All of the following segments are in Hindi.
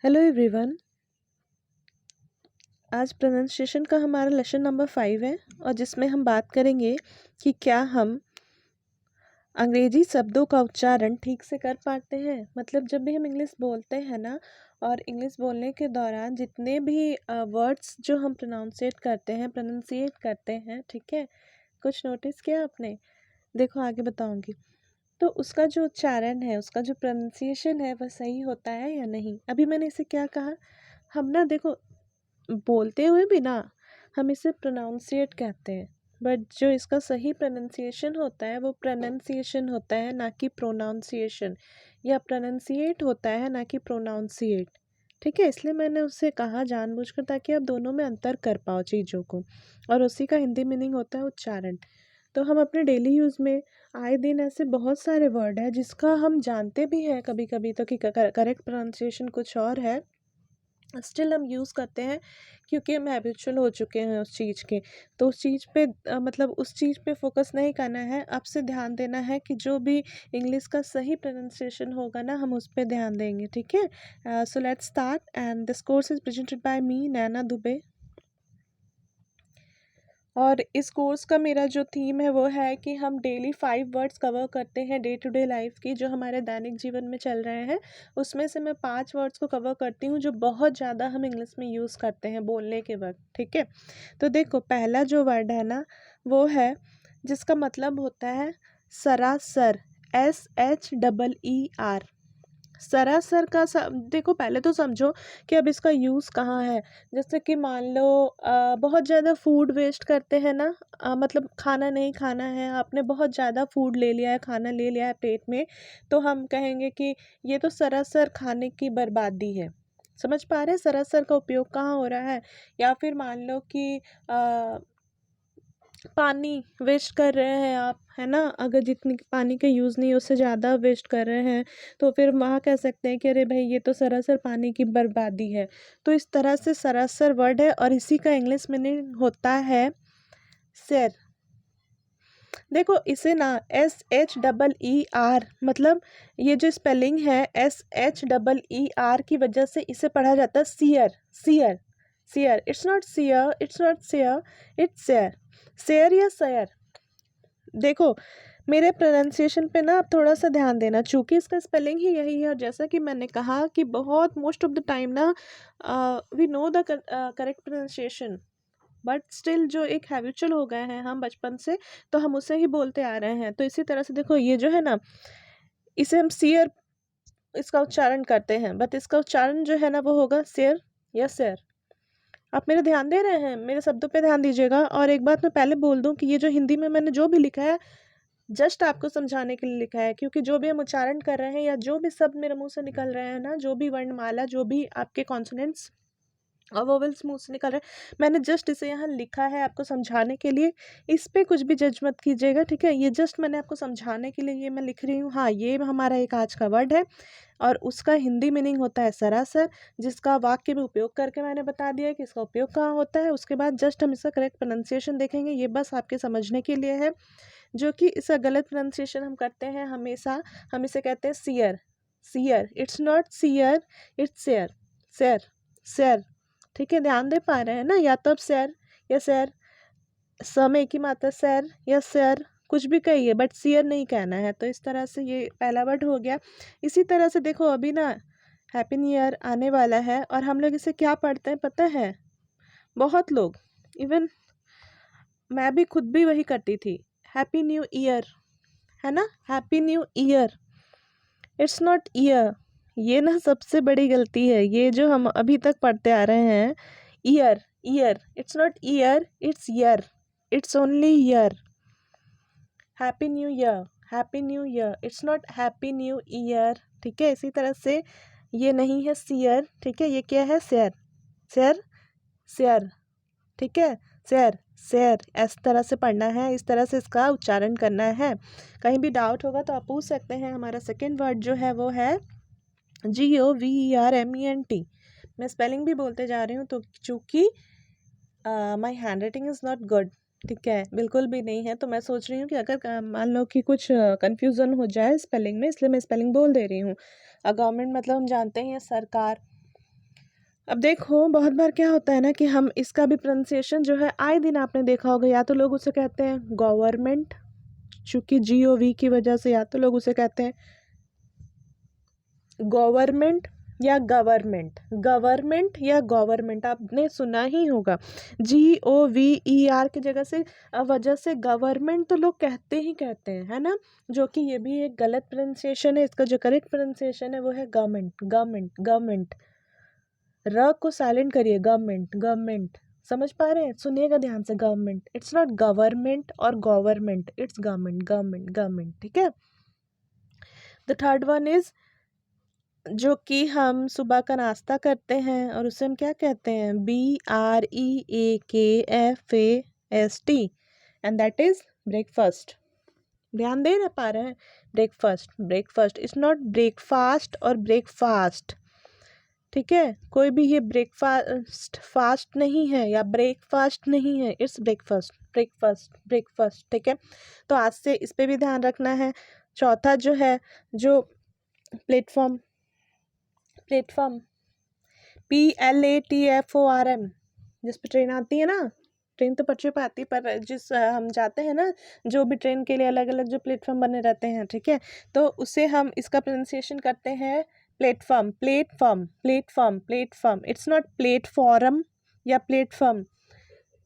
Hello everyone. आज प्रोनाउंसिएशन का हमारा लेसन नंबर 5 है और जिसमें हम बात करेंगे कि क्या हम अंग्रेजी शब्दों का उच्चारण ठीक से कर पाते हैं। मतलब जब भी हम इंग्लिश बोलते हैं ना, और इंग्लिश बोलने के दौरान जितने भी वर्ड्स जो हम प्रोनाउंसिएट करते हैं, ठीक है, कुछ नोटिस किया आपने? देखो आगे बताऊंगी। तो उसका जो उच्चारण है, उसका जो प्रोनाउंसिएशन है, वह सही होता है या नहीं। अभी मैंने इसे क्या कहा, हम ना देखो बोलते हुए भी ना हम इसे प्रोनाउंसिएट कहते हैं, बट जो इसका सही प्रोनाउंसिएशन होता है वो प्रोनाउंसिएशन होता है, ना कि प्रोनाउंसिएशन, या प्रोनाउंसिएट होता है ना कि प्रोनाउंसिएट। ठीक है, इसलिए मैंने उससे कहा जानबूझकर, ताकि आप दोनों में अंतर कर पाओ चीज़ों को। और उसी का हिंदी मीनिंग होता है उच्चारण। तो हम अपने डेली यूज़ में आए दिन ऐसे बहुत सारे वर्ड हैं जिसका हम जानते भी हैं कभी कभी तो कि करेक्ट प्रोनाउंसिएशन कुछ और है, स्टिल हम यूज़ करते हैं क्योंकि हम हैबिचुअल हो चुके हैं उस चीज़ के। तो उस चीज़ पे मतलब उस चीज़ पे फोकस नहीं करना है, आपसे ध्यान देना है कि जो भी इंग्लिश का सही प्रोनाउंसिएशन होगा ना, हम उस पे ध्यान देंगे। ठीक है, so let's start and this course is presented by me, Naina Dubey. और इस कोर्स का मेरा जो थीम है वो है कि हम डेली 5 वर्ड्स कवर करते हैं डे टू डे लाइफ की, जो हमारे दैनिक जीवन में चल रहे हैं। उसमें से मैं 5 वर्ड्स को कवर करती हूँ जो बहुत ज़्यादा हम इंग्लिश में यूज़ करते हैं बोलने के वक्त। ठीक है, तो देखो पहला जो वर्ड है ना, वो है जिसका मतलब होता है सरासर, SHEER। सरासर का देखो पहले तो समझो कि अब इसका यूज़ कहाँ है। जैसे कि मान लो बहुत ज़्यादा फूड वेस्ट करते हैं ना, मतलब खाना नहीं खाना है, आपने बहुत ज़्यादा फूड ले लिया है, खाना ले लिया है पेट में, तो हम कहेंगे कि ये तो सरासर खाने की बर्बादी है। समझ पा रहे हैं सरासर का उपयोग कहाँ हो रहा है। या फिर मान लो कि पानी वेस्ट कर रहे हैं आप, है ना, अगर जितनी पानी का यूज़ नहीं उससे ज़्यादा वेस्ट कर रहे हैं, तो फिर वहाँ कह सकते हैं कि अरे भाई ये तो सरासर पानी की बर्बादी है। तो इस तरह से सरासर वर्ड है और इसी का इंग्लिश मीनिंग होता है शेर। देखो इसे ना SHEER, मतलब ये जो स्पेलिंग है SHEER की वजह से इसे पढ़ा जाता है sear, sear, sear. It's not sear, it's not sear, it's share, share या शेयर। देखो मेरे प्रोनाउंसिएशन पे ना आप थोड़ा सा ध्यान देना, चूंकि इसका स्पेलिंग ही यही है। और जैसा कि मैंने कहा कि बहुत मोस्ट ऑफ द टाइम ना we know the correct pronunciation, but still जो एक हैबिचुअल हो गए हैं हम बचपन से, तो हम उसे ही बोलते आ रहे हैं। तो इसी तरह से देखो ये जो है ना, इसे हम सियर इसका उच्चारण करते हैं, बट इसका उच्चारण जो है ना वो होगा शेयर या शेयर। आप मेरे ध्यान दे रहे हैं, मेरे शब्दों पे ध्यान दीजिएगा। और एक बात मैं पहले बोल दूं कि ये जो हिंदी में मैंने जो भी लिखा है, जस्ट आपको समझाने के लिए लिखा है, क्योंकि जो भी हम उच्चारण कर रहे हैं या जो भी शब्द मेरे मुंह से निकल रहे हैं ना, जो भी वर्णमाला, जो भी आपके कॉन्सोनेंट्स और वोवेल्स मुंह से निकल रहे हैं, मैंने जस्ट इसे यहाँ लिखा है आपको समझाने के लिए। इस पे कुछ भी जज मत कीजिएगा, ठीक है। ये जस्ट मैंने आपको समझाने के लिए ये मैं लिख रही हूँ। हाँ, ये हमारा एक आज का वर्ड है और उसका हिंदी मीनिंग होता है सरासर, जिसका वाक्य में उपयोग करके मैंने बता दिया है कि इसका उपयोग कहाँ होता है। उसके बाद जस्ट हम इसका करेक्ट प्रोनाउंसिएशन देखेंगे, ये बस आपके समझने के लिए है। जो कि इसका गलत प्रोनाउंसिएशन हम करते हैं हमेशा, हम इसे कहते हैं sear, sear. It's not sear, it's share, share, share. ठीक है, ध्यान दे पा रहे हैं ना? या तो अब शेयर या शेयर, सम एक ही मात्रा, शेयर या शेयर, कुछ भी कहिए बट सियर नहीं कहना है। तो इस तरह से ये पहला वर्ड हो गया। इसी तरह से देखो अभी ना हैप्पी न्यू ईयर आने वाला है और हम लोग इसे क्या पढ़ते हैं पता है? बहुत लोग, इवन मैं भी खुद भी वही करती थी, हैप्पी न्यू ईयर, है ना, happy new year. It's not year. ये ना सबसे बड़ी गलती है, ये जो हम अभी तक पढ़ते आ रहे हैं, year, year. It's not year, it's year, it's only year. Happy new year, happy new year, it's not happy new year. ठीक है, इसी तरह से ये नहीं है सियर, ठीक है, ये क्या है? Share, share, share. ठीक है, शेयर, शेयर, इस तरह से पढ़ना है, इस तरह से इसका उच्चारण करना है। कहीं भी डाउट होगा तो आप पूछ सकते हैं। हमारा सेकेंड वर्ड जो है वो है GOVERMENT। मैं स्पेलिंग भी बोलते जा रही हूँ तो चूँकि my hand writing is not good, ठीक है, बिल्कुल भी नहीं है। तो मैं सोच रही हूँ कि अगर मान लो कि कुछ कन्फ्यूज़न हो जाए स्पेलिंग में, इसलिए मैं स्पेलिंग बोल दे रही हूँ। गवर्नमेंट मतलब हम जानते हैं सरकार, अब देखो बहुत बार क्या होता है ना कि हम इसका भी प्रोनाउंसिएशन जो है आए दिन आपने देखा होगा, या तो लोग उसे कहते हैं गवर्नमेंट, चूंकि GOV की वजह से, या तो लोग उसे कहते हैं गवर्नमेंट या गवर्नमेंट, गवर्नमेंट या गवर्नमेंट, आपने सुना ही होगा GOVER की जगह से वजह से गवर्नमेंट तो लोग कहते ही कहते हैं, है ना, जो कि ये भी एक गलत प्रोनाउंसिएशन है। इसका जो करेक्ट प्रोनाउंसिएशन है वो है गवर्नमेंट, गवर्नमेंट, गवर्नमेंट। र को साइलेंट करिए, गवर्नमेंट, गवर्नमेंट। समझ पा रहे हैं? सुनिएगा ध्यान से, गवर्नमेंट, इट्स नॉट गवर्नमेंट और government, it's government, government, government, ठीक है। द थर्ड वन इज, जो कि हम सुबह का नाश्ता करते हैं और उसे हम क्या कहते हैं, BREAKFAST, and that is breakfast. ध्यान दे ना पा रहे हैं? Breakfast, breakfast, it's not breakfast और ब्रेकफास्ट, ठीक है। कोई भी ये ब्रेकफास्ट फास्ट नहीं है या ब्रेकफास्ट नहीं है, इट्स ब्रेकफास्ट, ब्रेकफास्ट, ब्रेकफास्ट, ठीक है। तो आज से इस पे भी ध्यान रखना है। चौथा जो है, जो प्लेटफॉर्म, प्लेटफॉर्म PLATFORM, जिस पे ट्रेन आती है ना, ट्रेन तो पटरी पे आती है, पर जिस हम जाते हैं ना, जो भी ट्रेन के लिए अलग अलग जो प्लेटफॉर्म बने रहते हैं, ठीक है, तो उसे हम इसका प्रोनाउंसिएशन करते हैं platform, platform, platform, platform, it's not platform या प्लेटफॉर्म,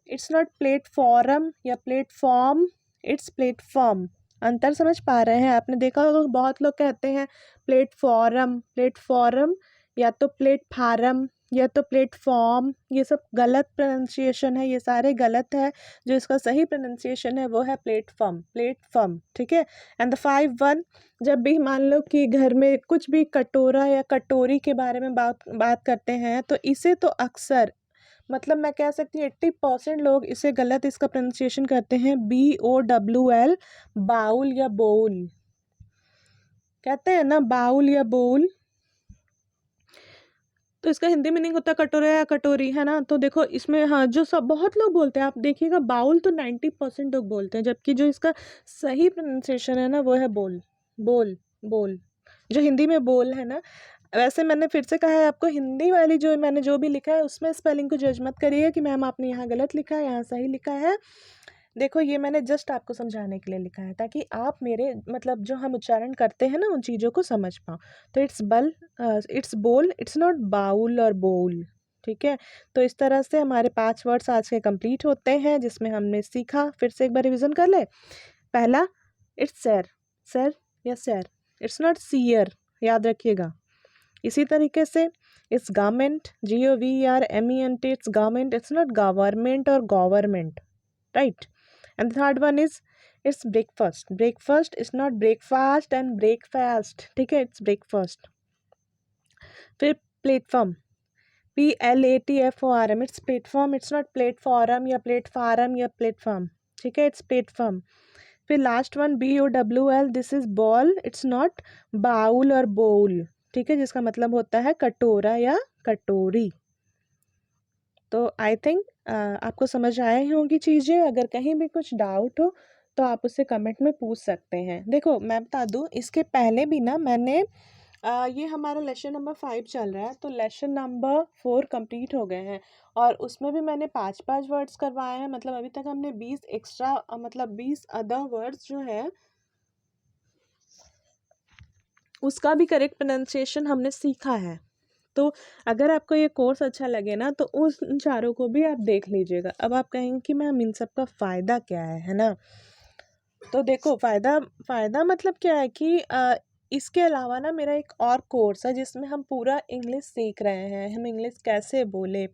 इट्स नॉट प्लेटफॉर्म या प्लेटफॉर्म, इट्स प्लेटफॉर्म। अंतर समझ पा रहे हैं? आपने देखा होगा बहुत लोग कहते हैं प्लेटफॉर्म, प्लेटफॉर्म, या तो प्लेटफार्म, या तो प्लेटफॉर्म, ये सब गलत प्रोनाउंसिएशन है, ये सारे गलत है। जो इसका सही प्रोनाउंसिएशन है वो है प्लेटफॉर्म, प्लेटफॉर्म, ठीक है। एंड द 5 1, जब भी मान लो कि घर में कुछ भी कटोरा या कटोरी के बारे में बात करते हैं, तो इसे तो अक्सर, मतलब मैं कह सकती हूँ 80% लोग इसे गलत इसका प्रोनाउंसिएशन करते हैं, BOWL, बाउल या बोल, कहते हैं ना, बाउल या बोल। तो इसका हिंदी मीनिंग होता है कटोरा या कटोरी, है ना। तो देखो इसमें, हाँ, जो सब बहुत लोग बोलते हैं, आप देखिएगा बाउल तो 90% लोग बोलते हैं, जबकि जो इसका सही प्रोनाउंसिएशन है ना वो है बोल, बोल, बोल, जो हिंदी में बोल है ना। वैसे मैंने फिर से कहा है आपको, हिंदी वाली जो मैंने जो भी लिखा है उसमें स्पेलिंग को जज मत करिए कि मैम आपने यहाँ गलत लिखा है, यहाँ सही लिखा है। देखो ये मैंने जस्ट आपको समझाने के लिए लिखा है, ताकि आप मेरे मतलब जो हम उच्चारण करते हैं ना उन चीज़ों को समझ पाओ। तो इट्स बोल, इट्स नॉट बाउल और बोल, ठीक है। तो इस तरह से हमारे 5 वर्ड्स आज के कंप्लीट होते हैं, जिसमें हमने सीखा, फिर से एक बार रिविज़न कर ले। पहला, इट्स सर, सर या सर, इट्स नॉट सियर, याद रखिएगा। इसी तरीके से it's government, GOVERMENT, it's government, it's not government और government, right. And the third one is, it's breakfast, breakfast, it's not breakfast and breakfast, ठीक है, इट्स ब्रेकफास्ट। फिर platform, PLATFORM, it's platform, it's not platform या प्लेटफार्म या प्लेटफॉर्म, ठीक है, इट्स प्लेटफॉर्म। फिर last one, BOWL, this is bowl, it's not bowl और बोल, ठीक है, जिसका मतलब होता है कटोरा या कटोरी। तो आई थिंक आपको समझ आए ही होंगी चीज़ें। अगर कहीं भी कुछ डाउट हो तो आप उससे कमेंट में पूछ सकते हैं। देखो मैं बता दूँ, इसके पहले भी ना मैंने ये हमारा लेसन नंबर 5 चल रहा है, तो लेसन नंबर 4 कंप्लीट हो गए हैं, और उसमें भी मैंने 5-5 वर्ड्स करवाए हैं। मतलब अभी तक हमने 20 एक्स्ट्रा, मतलब 20 अदर वर्ड्स जो है उसका भी करेक्ट प्रोनाउंसिएशन हमने सीखा है। तो अगर आपको ये कोर्स अच्छा लगे ना, तो उस उन चारों को भी आप देख लीजिएगा। अब आप कहेंगे कि मैम इन सब का फ़ायदा क्या है ना। तो देखो फ़ायदा, फ़ायदा मतलब क्या है कि इसके अलावा ना मेरा एक और कोर्स है जिसमें हम पूरा इंग्लिश सीख रहे हैं, हम इंग्लिश कैसे बोले।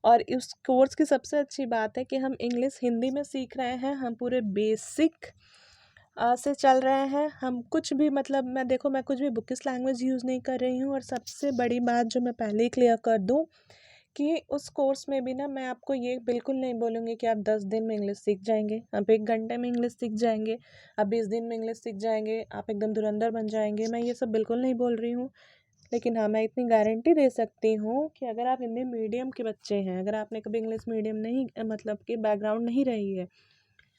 और इस कोर्स की सबसे अच्छी बात है कि हम इंग्लिश हिंदी में सीख रहे हैं, हम पूरे बेसिक से चल रहे हैं। हम कुछ भी, मतलब मैं कुछ भी बुकिश लैंग्वेज यूज़ नहीं कर रही हूँ। और सबसे बड़ी बात जो मैं पहले ही क्लियर कर दूँ, कि उस कोर्स में भी ना मैं आपको ये बिल्कुल नहीं बोलूँगी कि आप 10 दिन में इंग्लिश सीख जाएंगे, आप 1 घंटे में इंग्लिश सीख जाएंगे, आप 20 दिन में इंग्लिश सीख जाएंगे, आप एकदम धुरंधर बन जाएंगे। मैं ये सब बिल्कुल नहीं बोल रही हूँ। लेकिन हाँ, मैं इतनी गारंटी दे सकती हूँ कि अगर आप हिंदी मीडियम के बच्चे हैं, अगर आपने कभी इंग्लिश मीडियम नहीं, मतलब कि बैकग्राउंड नहीं रही है,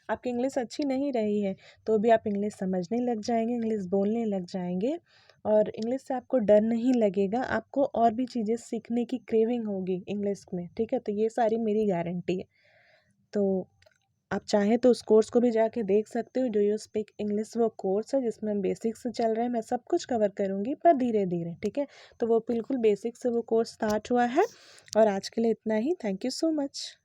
आपकी इंग्लिश अच्छी नहीं रही है तो भी आप इंग्लिश समझने लग जाएंगे, इंग्लिश बोलने लग जाएंगे और इंग्लिश से आपको डर नहीं लगेगा, आपको और भी चीज़ें सीखने की क्रेविंग होगी इंग्लिश में, ठीक है। तो ये सारी मेरी गारंटी है। तो आप चाहें तो उस कोर्स को भी जाके देख सकते हो, डू यू स्पीक इंग्लिश वो कोर्स है जिसमें बेसिक से चल रहा है, मैं सब कुछ कवर करूँगी पर धीरे धीरे, ठीक है। तो वो बिल्कुल बेसिक से वो कोर्स स्टार्ट हुआ है और आज के लिए इतना ही। Thank you so much.